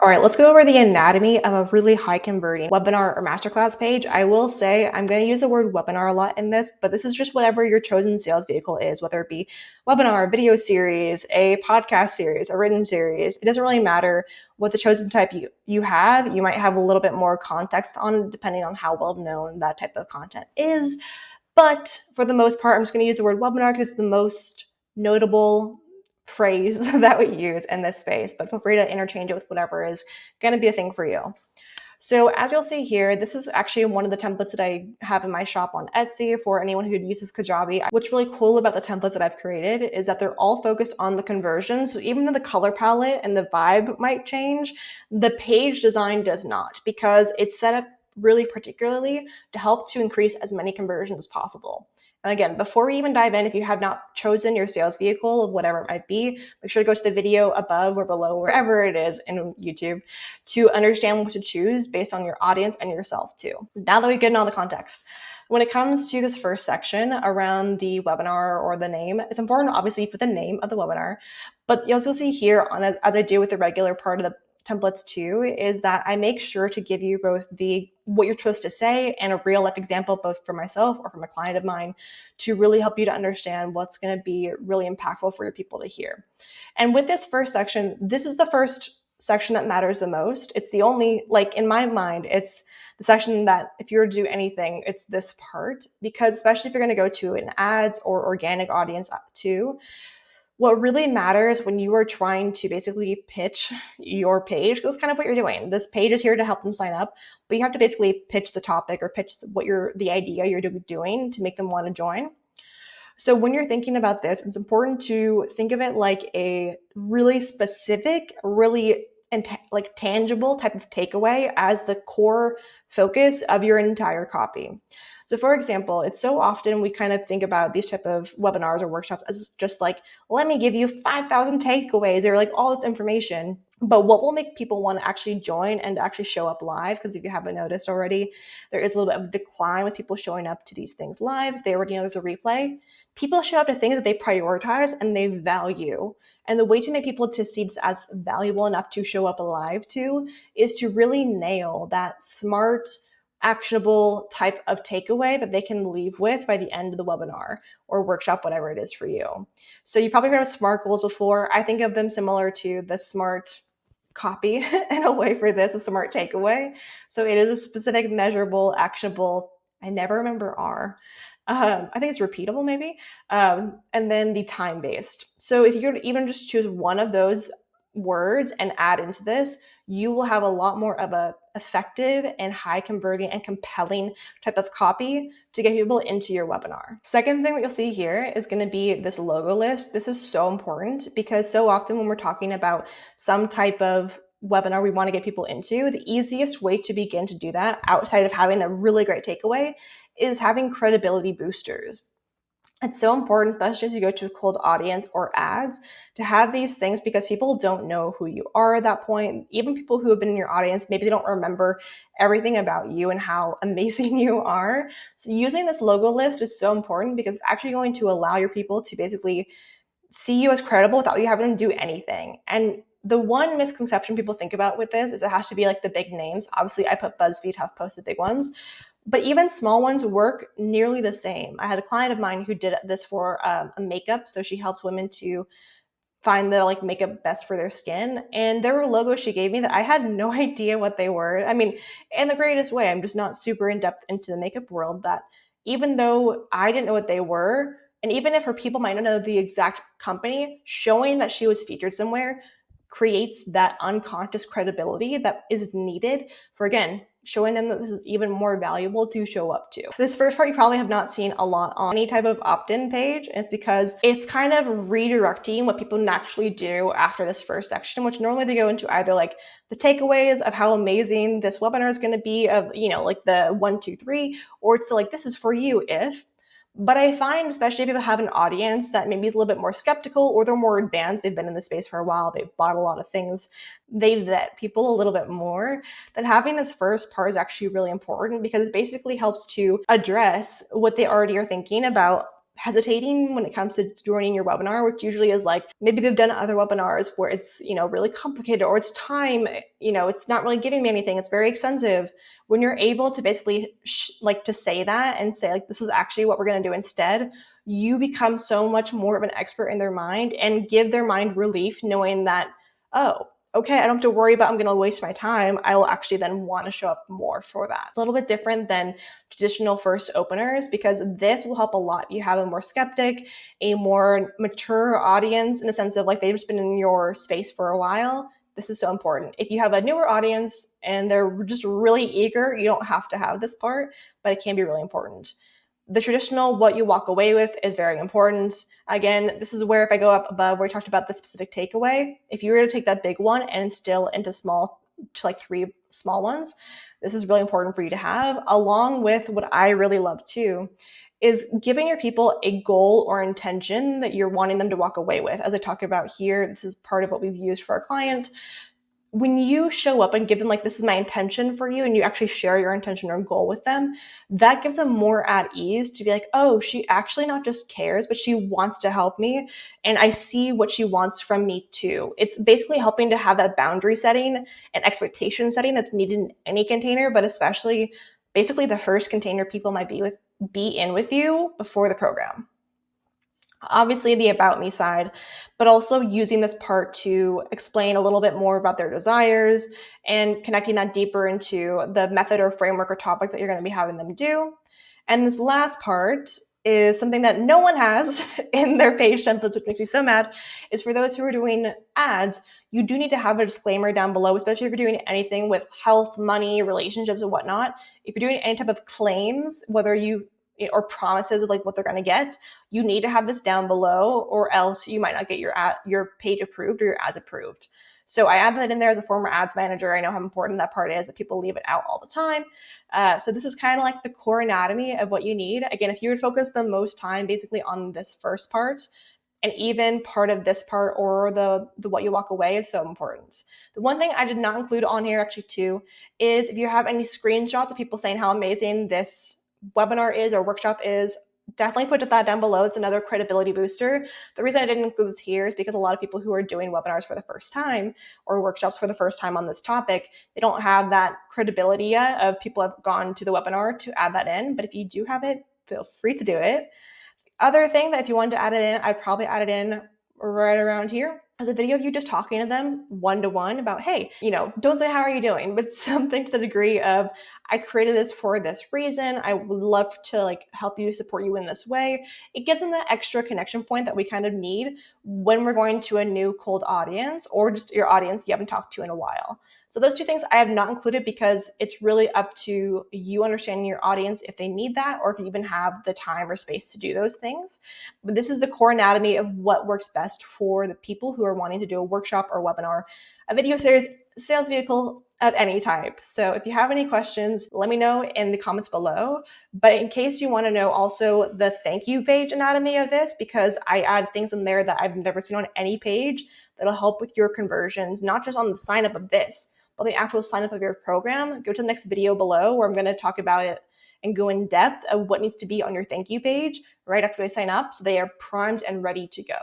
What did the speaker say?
All right, let's go over the anatomy of a really high converting webinar or masterclass page. I will say I'm going to use the word webinar a lot in this, but this is just whatever your chosen sales vehicle is, whether it be webinar, video series, a podcast series, a written series. It doesn't really matter what the chosen type you have. You might have a little bit more context on it depending on how well known that type of content is. But for the most part, I'm just going to use the word webinar because it's the most notable phrase that we use in this space, but feel free to interchange it with whatever is going to be a thing for you. So as you'll see here, this is actually one of the templates that I have in my shop on Etsy for anyone who uses Kajabi. What's really cool about the templates that I've created is that they're all focused on the conversion. So even though the color palette and the vibe might change, the page design does not, because it's set up really particularly to help to increase as many conversions as possible. And again, before we even dive in, if you have not chosen your sales vehicle of whatever it might be, make sure to go to the video above or below, wherever it is in YouTube, to understand what to choose based on your audience and yourself too. Now that we've gotten all the context, when it comes to this first section around the webinar or the name, it's important to obviously put the name of the webinar, but you'll also see here, as I do with the regular part of the templates too, is that I make sure to give you both what you're supposed to say and a real life example, both for myself or from a client of mine, to really help you to understand what's going to be really impactful for your people to hear. And with this first section, this is the first section that matters the most. It's the only, like in my mind, it's the section that if you were to do anything, it's this part, because especially if you're going to go to an ads or organic audience too, what really matters when you are trying to basically pitch your page, because that's kind of what you're doing. This page is here to help them sign up, but you have to basically pitch the topic or pitch the idea you're doing to make them want to join. So when you're thinking about this, it's important to think of it like a really specific, really like tangible type of takeaway as the core focus of your entire copy. So for example, it's so often we kind of think about these type of webinars or workshops as just like, let me give you 5,000 takeaways or like all this information. But what will make people want to actually join and actually show up live? Because if you haven't noticed already, there is a little bit of a decline with people showing up to these things live. They already know there's a replay. People show up to things that they prioritize and they value. And the way to make people to see this as valuable enough to show up live to is to really nail that smart, actionable type of takeaway that they can leave with by the end of the webinar or workshop, whatever it is for you. So you've probably heard of SMART goals before. I think of them similar to the SMART copy in a way for this, a SMART takeaway. So it is a specific, measurable, actionable, I never remember R. I think it's repeatable maybe. And then the time-based. So if you could even just choose one of those words and add into this, you will have a lot more of a effective and high converting and compelling type of copy to get people into your webinar. Second thing that you'll see here is going to be this logo list. This is so important because so often when we're talking about some type of webinar we want to get people into, the easiest way to begin to do that outside of having a really great takeaway is having credibility boosters. It's so important, especially as you go to a cold audience or ads, to have these things because people don't know who you are at that point. Even people who have been in your audience, maybe they don't remember everything about you and how amazing you are. So using this logo list is so important because it's actually going to allow your people to basically see you as credible without you having to do anything. And the one misconception people think about with this is it has to be like the big names. Obviously, I put BuzzFeed, HuffPost, the big ones. But even small ones work nearly the same. I had a client of mine who did this for a makeup. So she helps women to find the like makeup best for their skin. And there were logos she gave me that I had no idea what they were. I mean, in the greatest way, I'm just not super in depth into the makeup world, that even though I didn't know what they were, and even if her people might not know the exact company, showing that she was featured somewhere creates that unconscious credibility that is needed for, again, showing them that this is even more valuable to show up to. This first part you probably have not seen a lot on any type of opt-in page. And it's because it's kind of redirecting what people naturally do after this first section, which normally they go into either like the takeaways of how amazing this webinar is going to be, of, you know, like the 1, 2, 3, or it's like, this is for you if. But I find, especially if you have an audience that maybe is a little bit more skeptical or they're more advanced, they've been in the space for a while, they've bought a lot of things, they vet people a little bit more, then having this first part is actually really important because it basically helps to address what they already are thinking about hesitating when it comes to joining your webinar, which usually is like maybe they've done other webinars where it's, really complicated, or it's time, it's not really giving me anything, it's very expensive. When you're able to basically to say that and say like, this is actually what we're going to do instead, you become so much more of an expert in their mind and give their mind relief knowing that, oh, okay, I don't have to worry about I'm going to waste my time. I will actually then want to show up more for that. It's a little bit different than traditional first openers because this will help a lot. You have a more skeptic, a more mature audience in the sense of like they've just been in your space for a while. This is so important. If you have a newer audience and they're just really eager, you don't have to have this part, but it can be really important. The traditional what you walk away with is very important. Again, this is where if I go up above where we talked about the specific takeaway, if you were to take that big one and instill into like 3 small ones, this is really important for you to have, along with what I really love too, is giving your people a goal or intention that you're wanting them to walk away with. As I talk about here, this is part of what we've used for our clients. When you show up and give them like, this is my intention for you, and you actually share your intention or goal with them, that gives them more at ease to be like, oh, she actually not just cares, but she wants to help me. And I see what she wants from me too. It's basically helping to have that boundary setting and expectation setting that's needed in any container, but especially basically the first container people might be in with you before the program. Obviously the about me side, but also using this part to explain a little bit more about their desires and connecting that deeper into the method or framework or topic that you're going to be having them do. And this last part is something that no one has in their page templates, which makes me so mad, is for those who are doing ads, you do need to have a disclaimer down below, especially if you're doing anything with health, money, relationships, and whatnot. If you're doing any type of claims, whether you or promises of like what they're going to get, you need to have this down below, or else you might not get your page approved or your ads approved. So I add that in there as a former ads manager. I know how important that part is, but people leave it out all the time. So this is kind of like the core anatomy of what you need. Again, if you would focus the most time basically on this first part, and even part of this part or the what you walk away is so important. The one thing I did not include on here actually too is if you have any screenshots of people saying how amazing this webinar is or workshop is, definitely put that down below. It's another credibility booster. The reason I didn't include this here is because a lot of people who are doing webinars for the first time or workshops for the first time on this topic, they don't have that credibility yet of people have gone to the webinar to add that in. But if you do have it, feel free to do it. Other thing that if you wanted to add it in, I'd probably add it in right around here as a video of you just talking to them one-to-one about, hey, don't say how are you doing, but something to the degree of, I created this for this reason. I would love to help you, support you in this way. It gives them that extra connection point that we kind of need when we're going to a new cold audience or just your audience you haven't talked to in a while. So those 2 things I have not included because it's really up to you understanding your audience if they need that or if you even have the time or space to do those things. But this is the core anatomy of what works best for the people who are wanting to do a workshop or webinar, a video series, sales vehicle of any type. So if you have any questions, let me know in the comments below. But in case you want to know also the thank you page anatomy of this, because I add things in there that I've never seen on any page that'll help with your conversions, not just on the sign up of this, but the actual sign up of your program, go to the next video below where I'm going to talk about it and go in depth of what needs to be on your thank you page right after they sign up so they are primed and ready to go.